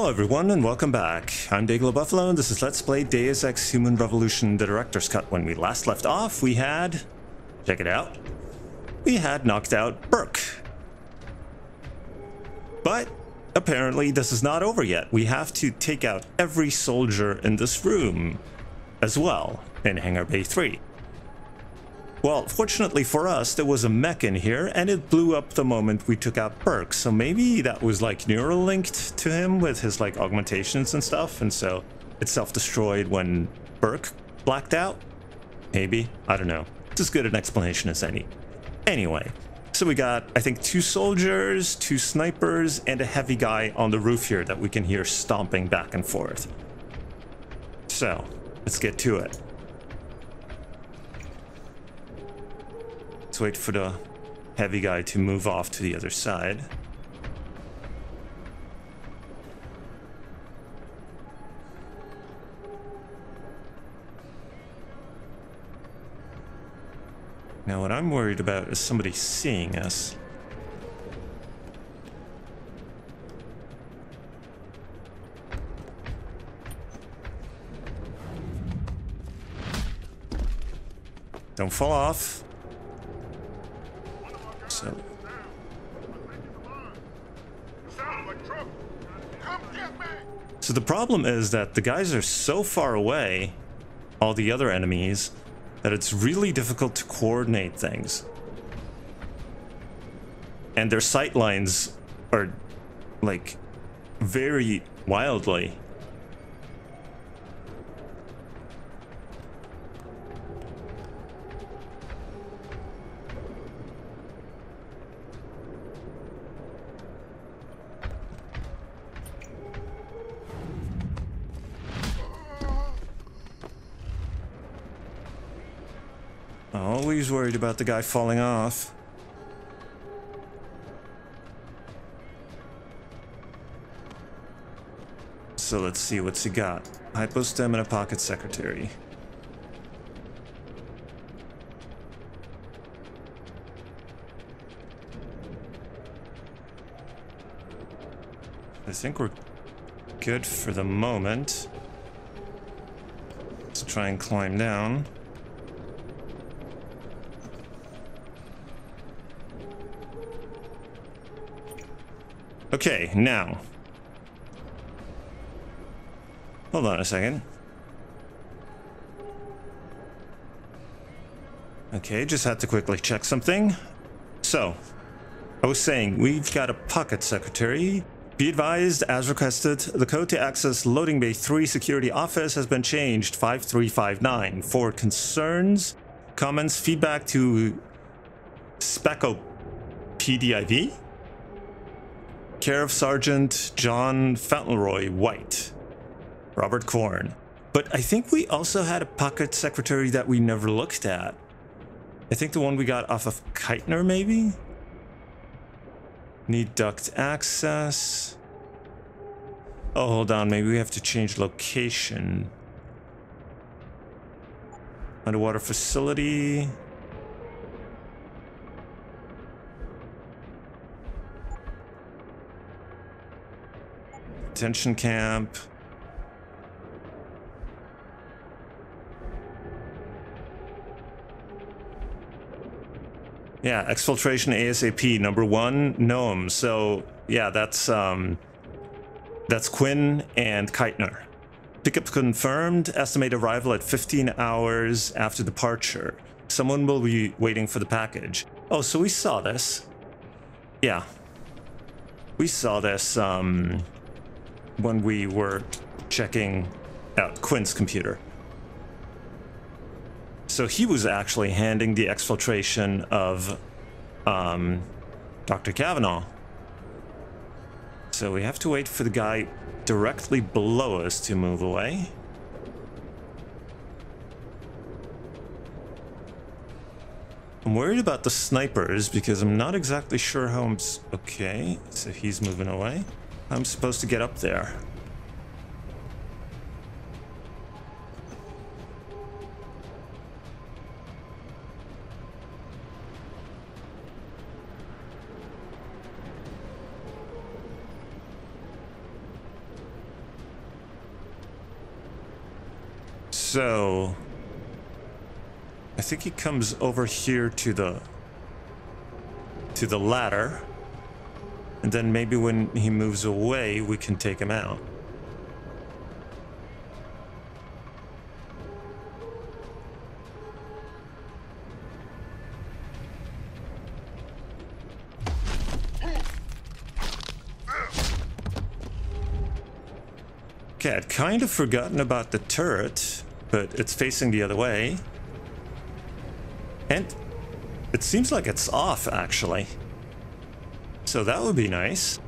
Hello everyone and welcome back. I'm Day-Glo Buffalo and this is Let's Play Deus Ex Human Revolution, the Director's Cut. When we last left off, we had... check it out. We had knocked out Burke. But apparently this is not over yet. We have to take out every soldier in this room as well in Hangar Bay 3. Well, fortunately for us, there was a mech in here, and it blew up the moment we took out Burke. So maybe that was like neural linked to him with his like augmentations and stuff, and so it self-destroyed when Burke blacked out? Maybe? I don't know. It's as good an explanation as any. Anyway, so we got, I think, 2 soldiers, 2 snipers, and a heavy guy on the roof here that we can hear stomping back and forth. So, let's get to it. Let's wait for the heavy guy to move off to the other side. Now what I'm worried about is somebody seeing us. Don't fall off. So the problem is that the guys are so far away, all the other enemies, that it's really difficult to coordinate things. And their sight lines are like very wildly. Always worried about the guy falling off. So let's see what's he got. Hypostem and a pocket secretary. I think we're good for the moment. Let's try and climb down. Okay, now. Hold on a second. Okay, just had to quickly check something. So, I was saying, we've got a pocket secretary. Be advised, as requested, the code to access Loading Bay 3 Security Office has been changed, 5359. For concerns, comments, feedback to Specco PDIV? Care of Sergeant John Fauntleroy White. Robert Korn. But I think we also had a pocket secretary that we never looked at. I think the one we got off of Keitner, maybe? Need duct access. Oh, hold on. Maybe we have to change location. Underwater facility. Detention camp. Yeah, exfiltration ASAP number 1 Noam. So yeah, that's Quinn and Keitner. Pickup confirmed. Estimated arrival at 15 hours after departure. Someone will be waiting for the package. Oh, so we saw this. Yeah, we saw this. When we were checking out Quinn's computer. So he was actually handing the exfiltration of Dr. Kavanaugh. So we have to wait for the guy directly below us to move away. I'm worried about the snipers because I'm not exactly sure how I'm... Okay, so he's moving away. I'm supposed to get up there. So I think he comes over here to the ladder, and then maybe when he moves away we can take him out. Okay, I'd kind of forgotten about the turret, but it's facing the other way. And it seems like it's off, actually. So that would be nice.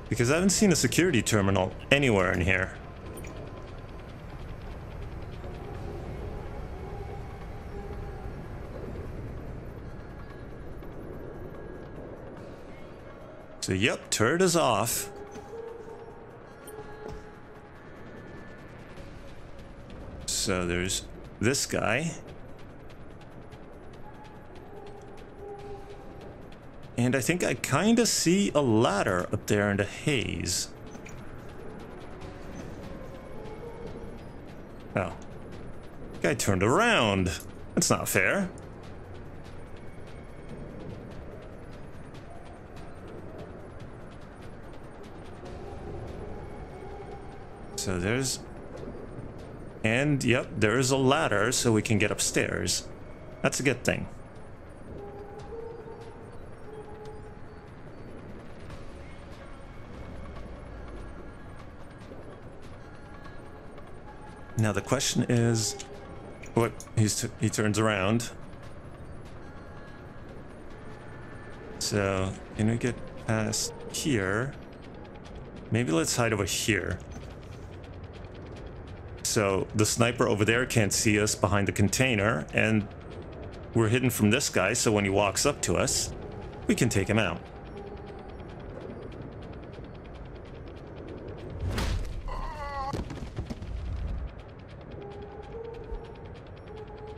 Because I haven't seen a security terminal anywhere in here. So yep, turret is off. So there's this guy. And I think I kind of see a ladder up there in the haze. Oh. Guy turned around. That's not fair. So there's... And, yep, there is a ladder so we can get upstairs. That's a good thing. Now the question is... What? He turns around. So, can we get past here? Maybe let's hide over here. So the sniper over there can't see us behind the container, and we're hidden from this guy, so when he walks up to us, we can take him out.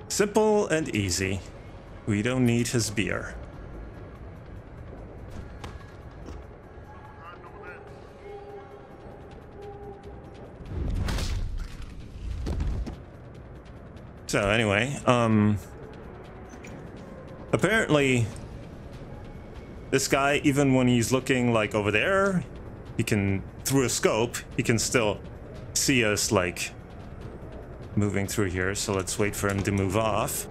Simple and easy. We don't need his beer. So anyway, apparently this guy, even when he's looking like over there, he can, through a scope, he can still see us like moving through here. So let's wait for him to move off.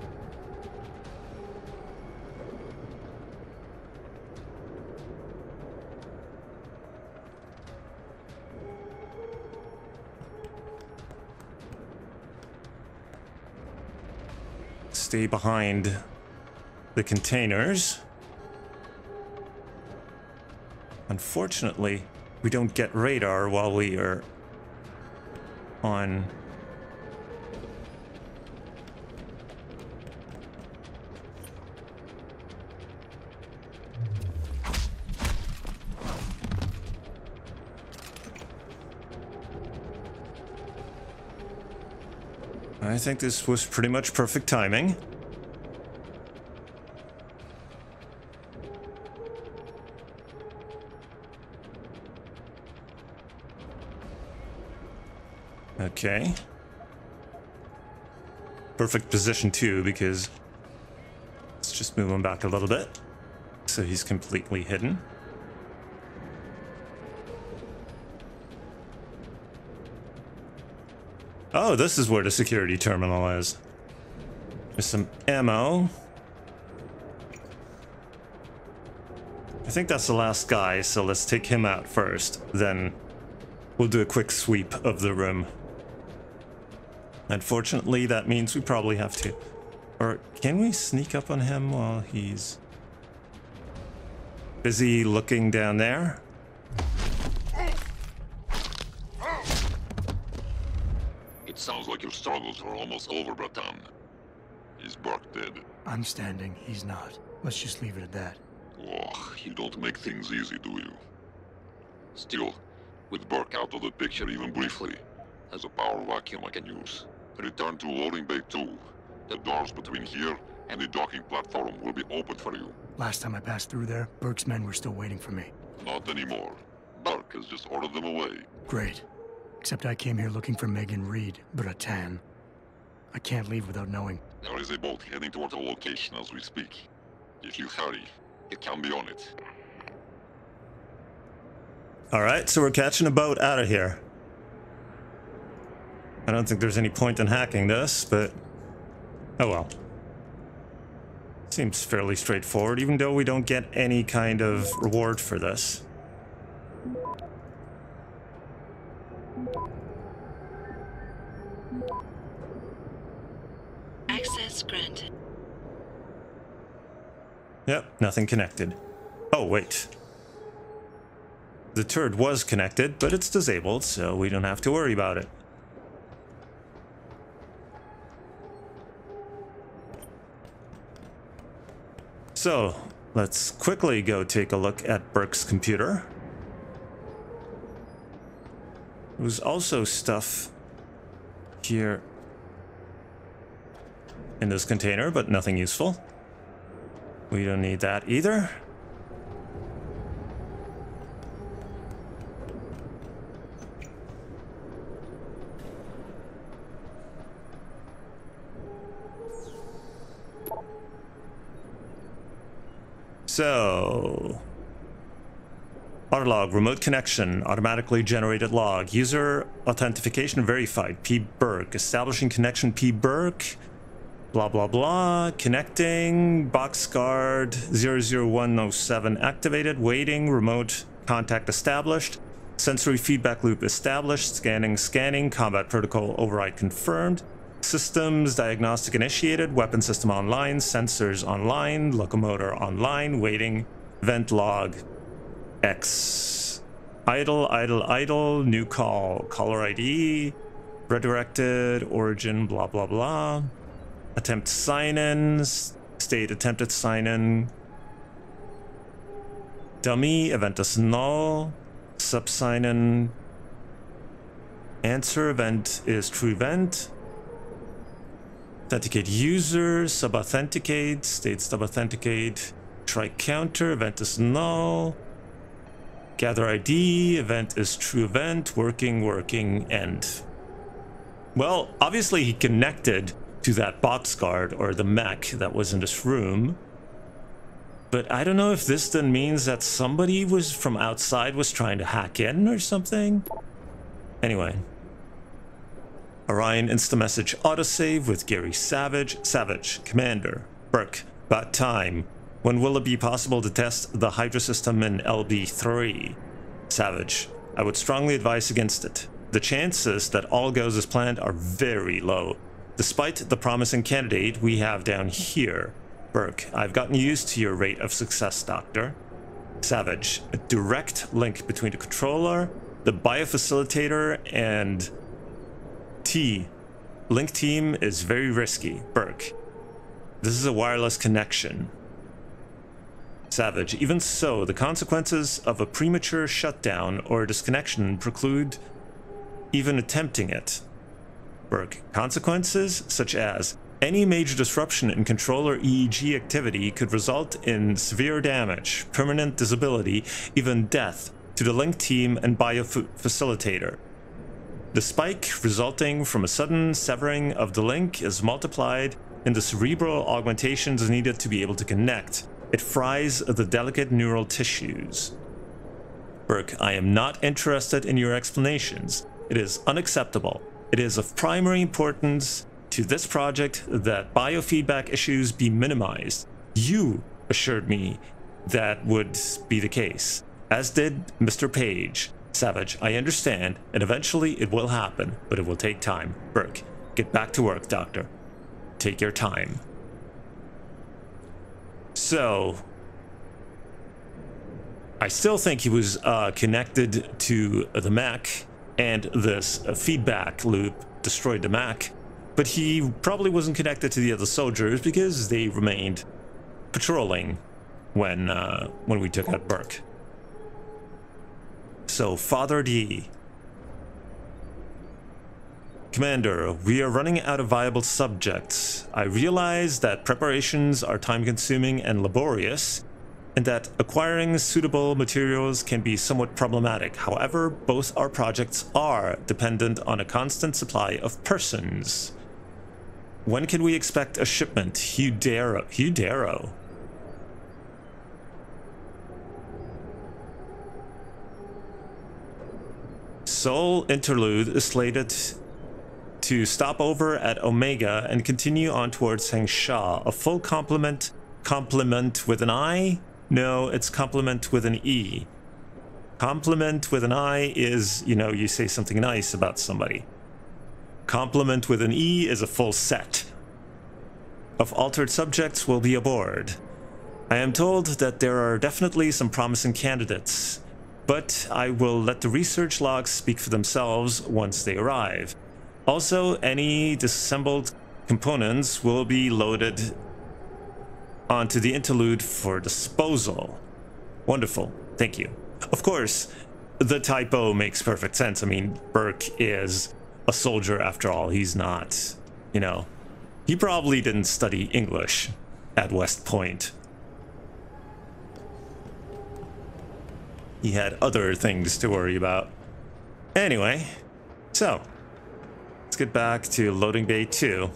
Stay behind the containers. Unfortunately, we don't get radar while we are on. I think this was pretty much perfect timing. Okay. Perfect position too, because let's just move him back a little bit so he's completely hidden. Oh, this is where the security terminal is. There's some ammo. I think that's the last guy, so let's take him out first. Then we'll do a quick sweep of the room. Unfortunately, that means we probably have to... Or can we sneak up on him while he's busy looking down there? It sounds like your struggles are almost over, Bratan. Is Burke dead? I'm standing, he's not. Let's just leave it at that. Oh, you don't make things easy, do you? Still, with Burke out of the picture even briefly, there's a power vacuum I can use. Return to loading bay 2. The doors between here and the docking platform will be open for you. Last time I passed through there, Burke's men were still waiting for me. Not anymore. Burke has just ordered them away. Great. Except I came here looking for Megan Reed, Bratan. I can't leave without knowing. There is a boat heading toward our location as we speak. If you hurry, it can be on it. Alright, so we're catching a boat out of here. I don't think there's any point in hacking this, but... oh well. Seems fairly straightforward, even though we don't get any kind of reward for this. Access granted. Yep, nothing connected. Oh, wait. The turret was connected, but it's disabled, so we don't have to worry about it. So, let's quickly go take a look at Burke's computer. There's also stuff here in this container, but nothing useful. We don't need that either. So, autolog, remote connection, automatically generated log, user authentication verified, P. Burke, establishing connection, P. Burke, blah blah blah, connecting, box guard 00107 activated, waiting, remote contact established, sensory feedback loop established, scanning, combat protocol override confirmed, systems diagnostic initiated, weapon system online, sensors online, locomotor online, waiting, vent log X, idle, new call, caller ID, redirected, origin, blah blah blah, attempt sign-in, state attempted sign-in, dummy, event is null, sub sign-in, answer, event is true event, authenticate user, sub-authenticate, state sub-authenticate, try counter, event is null, gather ID, event is true event, working, end. Well, obviously he connected to that box guard or the mech that was in this room, but I don't know if this then means that somebody was from outside was trying to hack in or something. Anyway. Orion insta-message autosave with Gary Savage. Savage, Commander, Burke, about time. When will it be possible to test the Hydra system in LB3? Savage, I would strongly advise against it. The chances that all goes as planned are very low, despite the promising candidate we have down here. Burke, I've gotten used to your rate of success, Doctor. Savage, a direct link between the controller, the biofacilitator, and T. Link team is very risky. Burke, this is a wireless connection. Savage, even so, the consequences of a premature shutdown or disconnection preclude even attempting it. Burke, consequences such as any major disruption in controller EEG activity could result in severe damage, permanent disability, even death to the link team and biofacilitator. The spike resulting from a sudden severing of the link is multiplied in the cerebral augmentations needed to be able to connect. It fries the delicate neural tissues. Burke, I am not interested in your explanations. It is unacceptable. It is of primary importance to this project that biofeedback issues be minimized. You assured me that would be the case, as did Mr. Page. Savage, I understand, and eventually it will happen, but it will take time. Burke, get back to work, Doctor. Take your time. So, I still think he was connected to the mech, and this feedback loop destroyed the mech, but he probably wasn't connected to the other soldiers because they remained patrolling when we took out Burke. So, Father D. Commander, we are running out of viable subjects. I realize that preparations are time-consuming and laborious, and that acquiring suitable materials can be somewhat problematic. However, both our projects are dependent on a constant supply of persons. When can we expect a shipment? Hudero. Seoul Interlude is slated to stop over at Omega and continue on towards Hengsha. A full complement with an I? No, it's complement with an E. Compliment with an I is, you know, you say something nice about somebody. Compliment with an E is a full set of altered subjects will be aboard. I am told that there are definitely some promising candidates, but I will let the research logs speak for themselves once they arrive. Also, any disassembled components will be loaded onto the interlude for disposal. Wonderful, thank you. Of course, the typo makes perfect sense. I mean, Burke is a soldier after all. He's not, you know, he probably didn't study English at West Point. He had other things to worry about. Anyway, so let's get back to loading bay 2.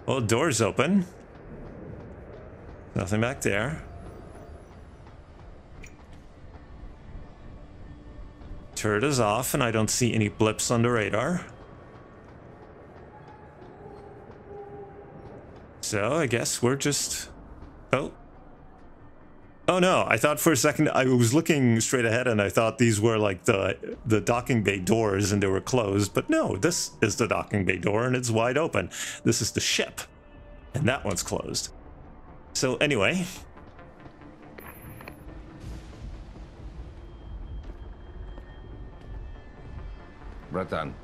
Well, door's open. Nothing back there. Turret is off, and I don't see any blips on the radar. So I guess we're just... Oh no, I thought for a second, I was looking straight ahead and I thought these were like the docking bay doors and they were closed, but no, this is the docking bay door and it's wide open. This is the ship and that one's closed. So anyway. Breton.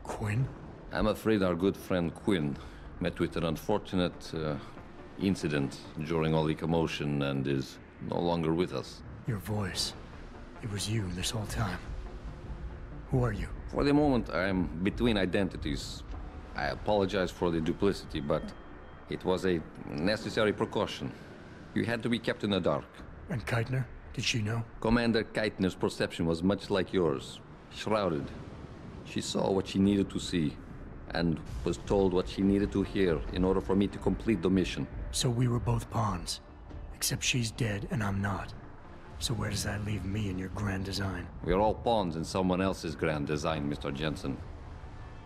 Quinn? I'm afraid our good friend Quinn met with an unfortunate incident during all the commotion and is no longer with us. Your voice. It was you this whole time. Who are you? For the moment, I'm between identities. I apologize for the duplicity, but it was a necessary precaution. You had to be kept in the dark. And Keitner? Did she know? Commander Keitner's perception was much like yours. Shrouded. She saw what she needed to see, and was told what she needed to hear in order for me to complete the mission. So we were both pawns. Except she's dead and I'm not. So where does that leave me in your grand design? We're all pawns in someone else's grand design, Mr. Jensen.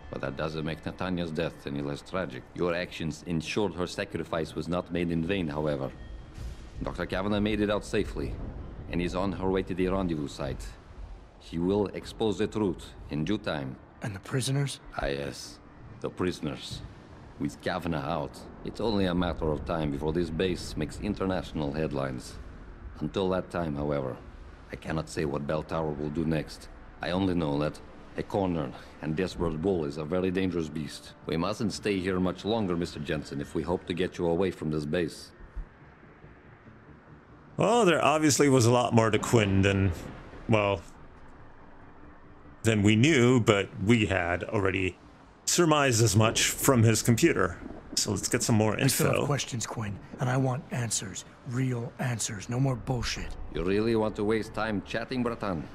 But that doesn't make Natanya's death any less tragic. Your actions ensured her sacrifice was not made in vain, however. Dr. Kavanagh made it out safely, and is on her way to the rendezvous site. She will expose the truth in due time. And the prisoners? Ah, yes. The prisoners. With Kavanagh out, it's only a matter of time before this base makes international headlines. Until that time, however, I cannot say what Bell Tower will do next. I only know that a cornered and desperate bull is a very dangerous beast. We mustn't stay here much longer, Mr. Jensen, if we hope to get you away from this base. Well, there obviously was a lot more to Quinn than, well, than we knew, but we had already surmised as much from his computer. So let's get some more I still have info. questions, Quinn, and I want answers. Real answers, no more bullshit. You really want to waste time chatting, Breton?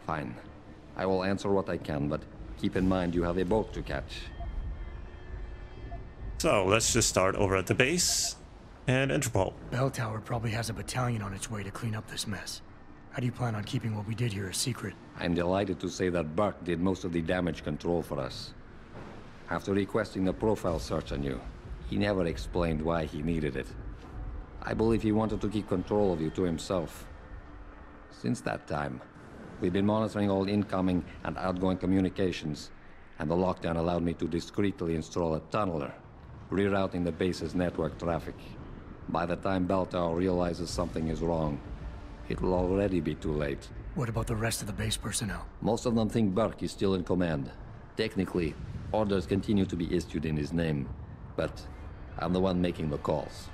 Fine. I will answer what I can, but keep in mind you have a boat to catch. So let's just start over at the base and Interpol. Bell Tower probably has a battalion on its way to clean up this mess. How do you plan on keeping what we did here a secret? I'm delighted to say that Burke did most of the damage control for us. After requesting a profile search on you, he never explained why he needed it. I believe he wanted to keep control of you to himself. Since that time, we've been monitoring all incoming and outgoing communications, and the lockdown allowed me to discreetly install a tunneler, rerouting the base's network traffic. By the time Bell Tower realizes something is wrong, it will already be too late. What about the rest of the base personnel? Most of them think Burke is still in command. Technically, orders continue to be issued in his name, but I'm the one making the calls.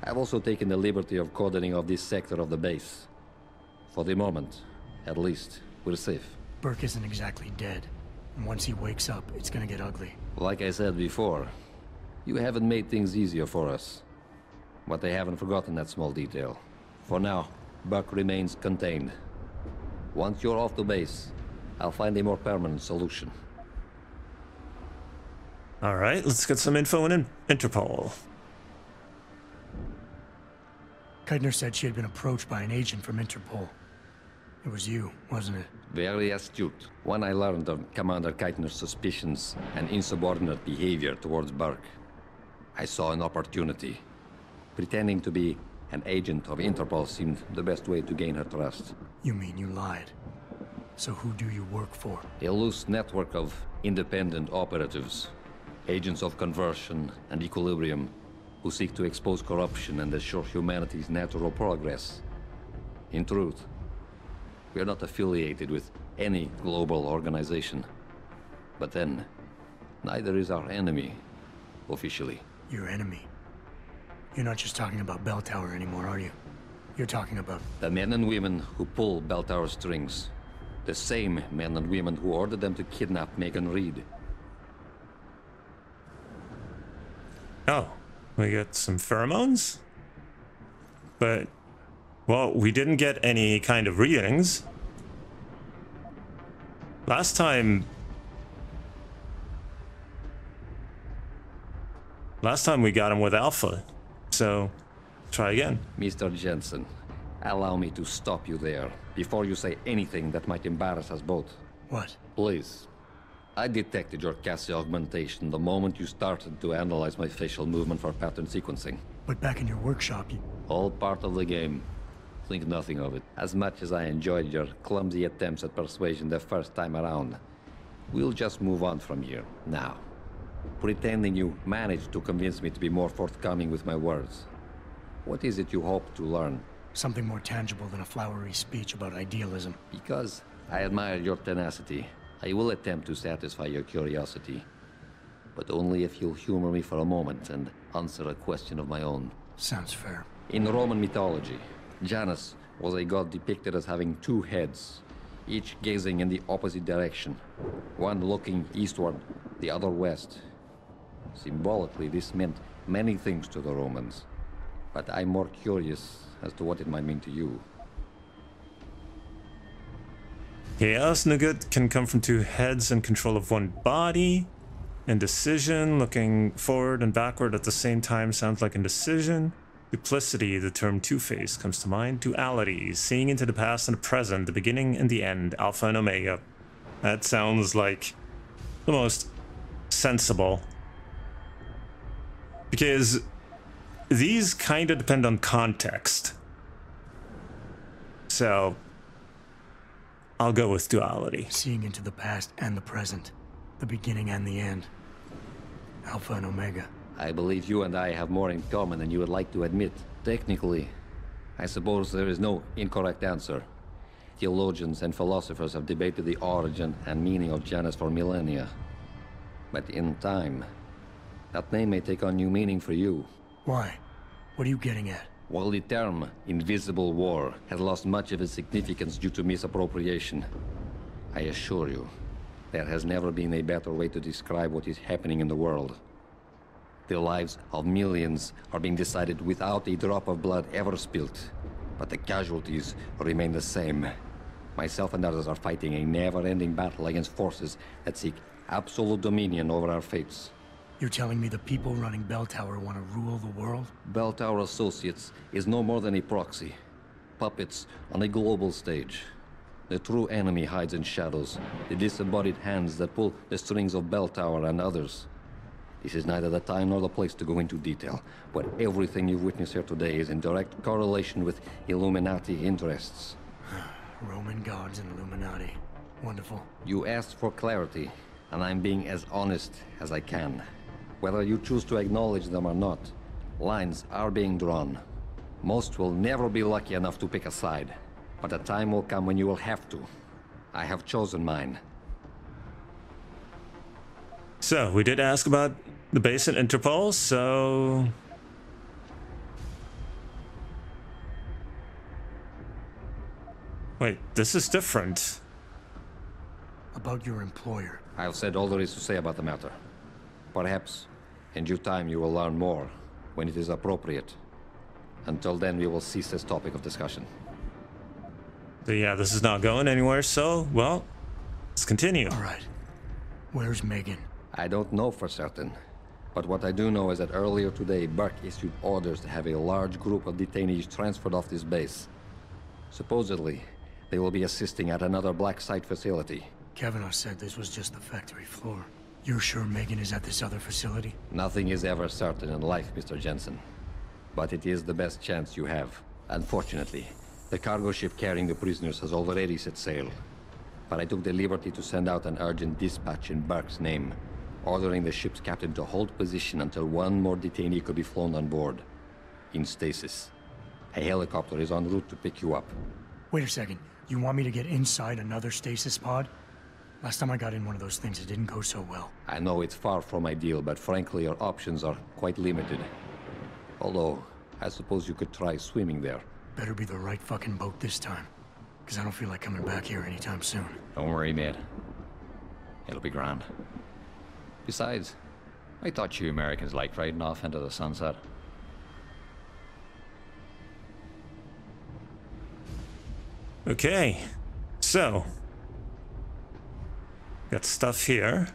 I've also taken the liberty of cordoning off this sector of the base. For the moment, at least, we're safe. Burke isn't exactly dead. And once he wakes up, it's gonna get ugly. Like I said before, You haven't made things easier for us. But they haven't forgotten that small detail. For now, Buck remains contained. Once you're off the base, I'll find a more permanent solution. All right, let's get some info in Interpol. Keitner said she had been approached by an agent from Interpol. It was you, wasn't it? Very astute. When I learned of Commander Keitner's suspicions and insubordinate behavior towards Burke, I saw an opportunity. Pretending to be an agent of Interpol seemed the best way to gain her trust. You mean you lied? So who do you work for? A loose network of independent operatives, agents of conversion and equilibrium, who seek to expose corruption and assure humanity's natural progress. In truth, we are not affiliated with any global organization. But then, neither is our enemy, officially. Your enemy? You're not just talking about Bell Tower anymore, are you? You're talking about... The men and women who pull Bell Tower strings. The same men and women who ordered them to kidnap Megan Reed. Oh, we got some pheromones? But, well, we didn't get any kind of readings. Last time we got him with Alpha, so try again. Mr. Jensen, allow me to stop you there, before you say anything that might embarrass us both. What? Please. I detected your Cassie augmentation the moment you started to analyze my facial movement for pattern sequencing. But back in your workshop, you... All part of the game. Think nothing of it. As much as I enjoyed your clumsy attempts at persuasion the first time around, we'll just move on from here, now. Pretending you managed to convince me to be more forthcoming with my words. What is it you hope to learn? Something more tangible than a flowery speech about idealism. Because I admire your tenacity, I will attempt to satisfy your curiosity. But only if you'll humor me for a moment and answer a question of my own. Sounds fair. In Roman mythology, Janus was a god depicted as having two heads, each gazing in the opposite direction, one looking eastward, the other west. Symbolically, this meant many things to the Romans, but I'm more curious as to what it might mean to you. Chaos no good can come from two heads and control of one body. Indecision, looking forward and backward at the same time sounds like indecision. Duplicity, the term two-faced, comes to mind. Duality, seeing into the past and the present, the beginning and the end, Alpha and Omega. That sounds like the most sensible. Because these kind of depend on context. So, I'll go with duality. Seeing into the past and the present. The beginning and the end. Alpha and Omega. I believe you and I have more in common than you would like to admit. Technically, I suppose there is no incorrect answer. Theologians and philosophers have debated the origin and meaning of Janus for millennia. But in time, that name may take on new meaning for you. Why? What are you getting at? While the term invisible war has lost much of its significance due to misappropriation, I assure you, there has never been a better way to describe what is happening in the world. The lives of millions are being decided without a drop of blood ever spilt, but the casualties remain the same. Myself and others are fighting a never-ending battle against forces that seek absolute dominion over our fates. You're telling me the people running Bell Tower want to rule the world? Bell Tower Associates is no more than a proxy. Puppets on a global stage. The true enemy hides in shadows, the disembodied hands that pull the strings of Bell Tower and others. This is neither the time nor the place to go into detail, but everything you've witnessed here today is in direct correlation with Illuminati interests. Roman gods and Illuminati. Wonderful. You asked for clarity, and I'm being as honest as I can. Whether you choose to acknowledge them or not, lines are being drawn. Most will never be lucky enough to pick a side, but a time will come when you will have to. I have chosen mine. So, we did ask about the base and Interpol, so... Wait, this is different. About your employer. I've said all there is to say about the matter. Perhaps In due time, you will learn more, when it is appropriate. Until then, we will cease this topic of discussion. So yeah, this is not going anywhere, so, well, let's continue. All right. Where's Megan? I don't know for certain. But what I do know is that earlier today, Burke issued orders to have a large group of detainees transferred off this base. Supposedly, they will be assisting at another black site facility. Kavanaugh said this was just the factory floor. You're sure Megan is at this other facility? Nothing is ever certain in life, Mr. Jensen. But it is the best chance you have. Unfortunately, the cargo ship carrying the prisoners has already set sail. But I took the liberty to send out an urgent dispatch in Burke's name, ordering the ship's captain to hold position until one more detainee could be flown on board. In stasis. A helicopter is en route to pick you up. Wait a second. You want me to get inside another stasis pod? Last time I got in one of those things, it didn't go so well. I know it's far from ideal, but frankly, your options are quite limited. Although, I suppose you could try swimming there. Better be the right fucking boat this time. Because I don't feel like coming back here anytime soon. Don't worry, mate. It'll be grand. Besides, I thought you Americans liked riding off into the sunset. Okay, so got stuff here.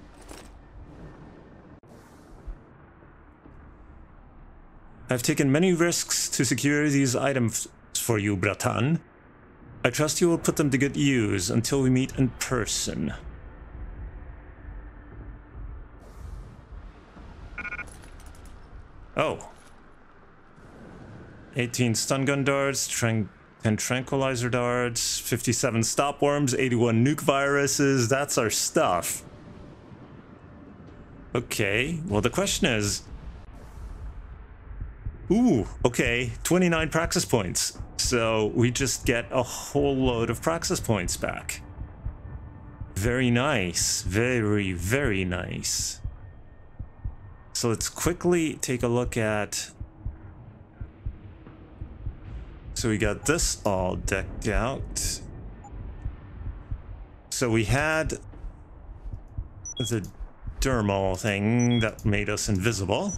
I've taken many risks to secure these items for you, Bratan. I trust you will put them to good use until we meet in person. Oh. 18 stun gun darts, 10 tranquilizer darts, 57 stop worms, 81 nuke viruses. That's our stuff. Okay, well the question is... Ooh, okay, 29 praxis points. So we just get a whole load of praxis points back. Very nice. Very, very nice. So let's quickly take a look at... So we got this all decked out. So we had the dermal thing that made us invisible.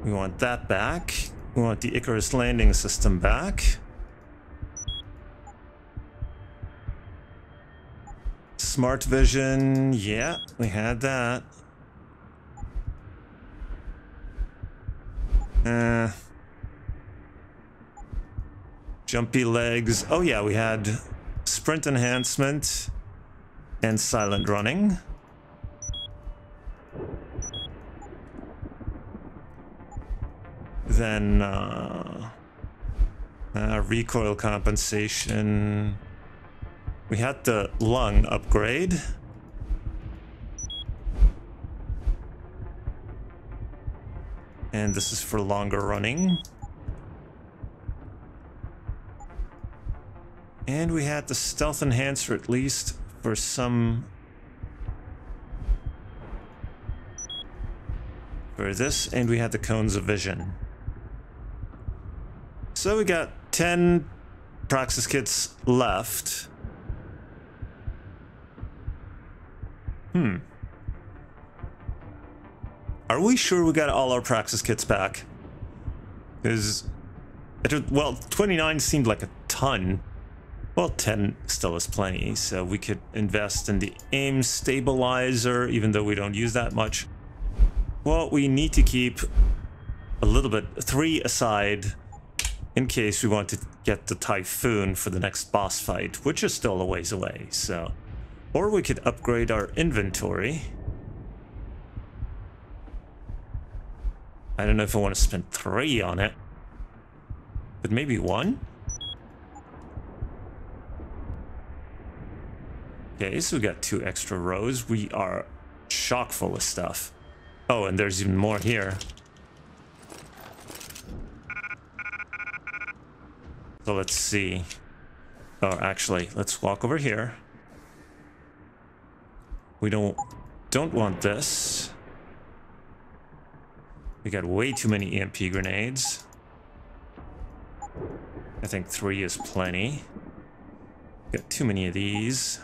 We want that back. We want the Icarus landing system back. Smart vision, yeah, we had that. Jumpy legs. Oh yeah, we had sprint enhancement and silent running. Then recoil compensation. We had the lung upgrade. And this is for longer running. And we had the stealth enhancer at least for some... For this, and we had the cones of vision. So we got 10 praxis kits left. Are we sure we got all our praxis kits back? Because, well, 29 seemed like a ton. Well, 10 still is plenty, so we could invest in the aim stabilizer, even though we don't use that much. Well, we need to keep a little bit, 3 aside, in case we want to get the Typhoon for the next boss fight, which is still a ways away, so... Or we could upgrade our inventory. I don't know if I want to spend 3 on it, but maybe 1? Okay, so we got 2 extra rows. We are chock full of stuff. Oh, and there's even more here. So let's see. Oh, actually, let's walk over here. We don't want this. We got way too many EMP grenades. I think 3 is plenty. Got too many of these.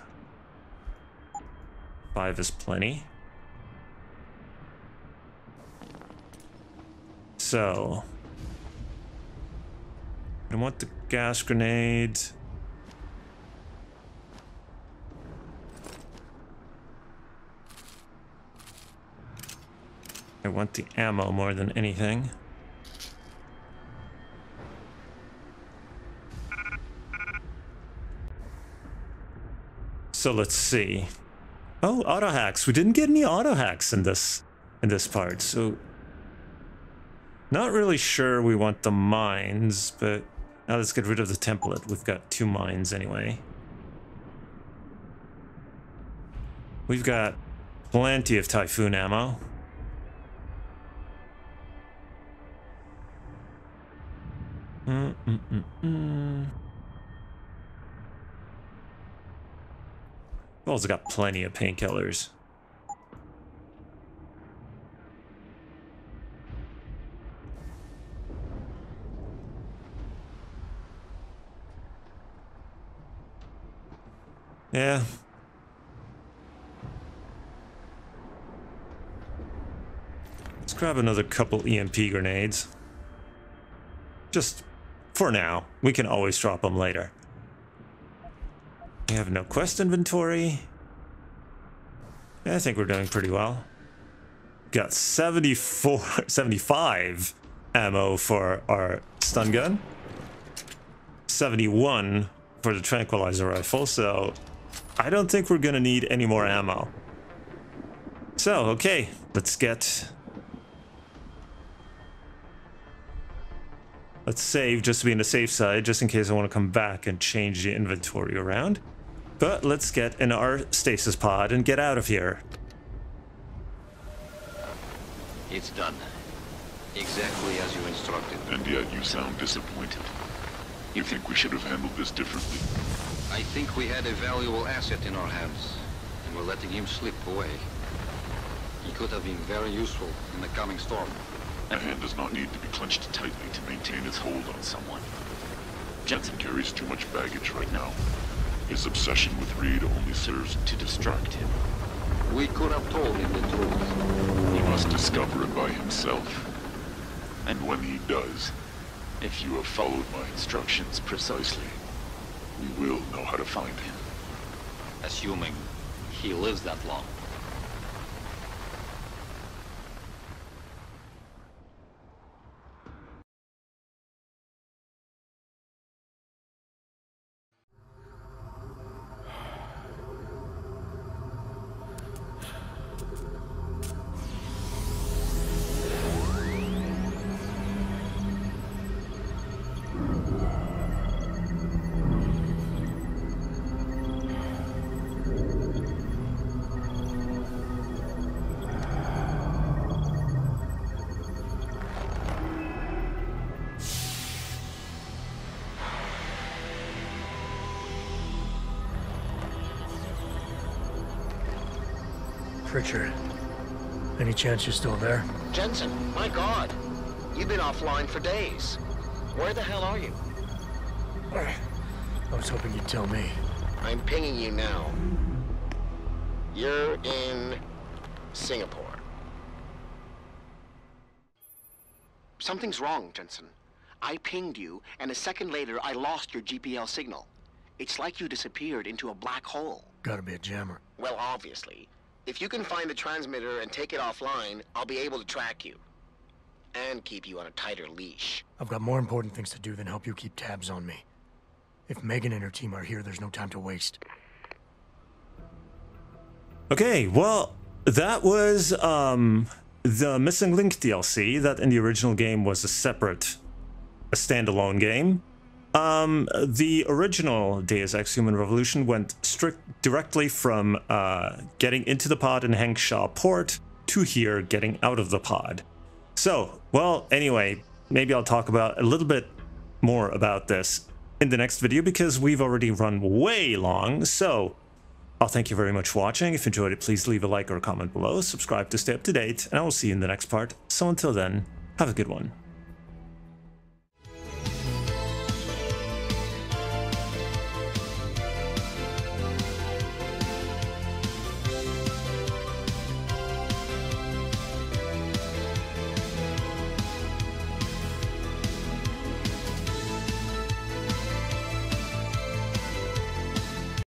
5 is plenty. So I want the gas grenade. I want the ammo more than anything. So let's see. Oh, auto hacks. We didn't get any auto hacks in this part. So not really sure we want the mines, but now let's get rid of the template. We've got 2 mines anyway. We've got plenty of Typhoon ammo. We've also got plenty of painkillers. Yeah. Let's grab another couple EMP grenades. Just for now. We can always drop them later. We have no quest inventory. Yeah, I think we're doing pretty well. Got 75 ammo for our stun gun. 71 for the tranquilizer rifle, so I don't think we're gonna need any more ammo. So, okay, let's save just to be on the safe side, just in case I want to come back and change the inventory around. But let's get in our stasis pod and get out of here. It's done. Exactly as you instructed. And yet you sound disappointed. You think we should have handled this differently? I think we had a valuable asset in our hands, and we're letting him slip away. He could have been very useful in the coming storm. A hand does not need to be clenched tightly to maintain its hold on someone. Jensen carries too much baggage right now. His obsession with Reed only serves to distract him. We could have told him the truth. He must discover it by himself. And when he does, if you have followed my instructions precisely, we will know how to find him. Assuming he lives that long. Pritchard, any chance you're still there? Jensen, my God. You've been offline for days. Where the hell are you? I was hoping you'd tell me. I'm pinging you now. You're in Singapore. Something's wrong, Jensen. I pinged you, and a second later, I lost your GPL signal. It's like you disappeared into a black hole. Gotta be a jammer. Well, obviously. If you can find the transmitter and take it offline, I'll be able to track you. And keep you on a tighter leash. I've got more important things to do than help you keep tabs on me. If Megan and her team are here, there's no time to waste. Okay, well, that was the Missing Link DLC that in the original game was a standalone game. The original Deus Ex Human Revolution went directly from getting into the pod in Hank Shaw Port to here getting out of the pod. So, well, anyway, maybe I'll talk about a little bit more about this in the next video because we've already run way long. So, I'll thank you very much for watching. If you enjoyed it, please leave a like or a comment below, subscribe to stay up to date, and I will see you in the next part. So until then, have a good one.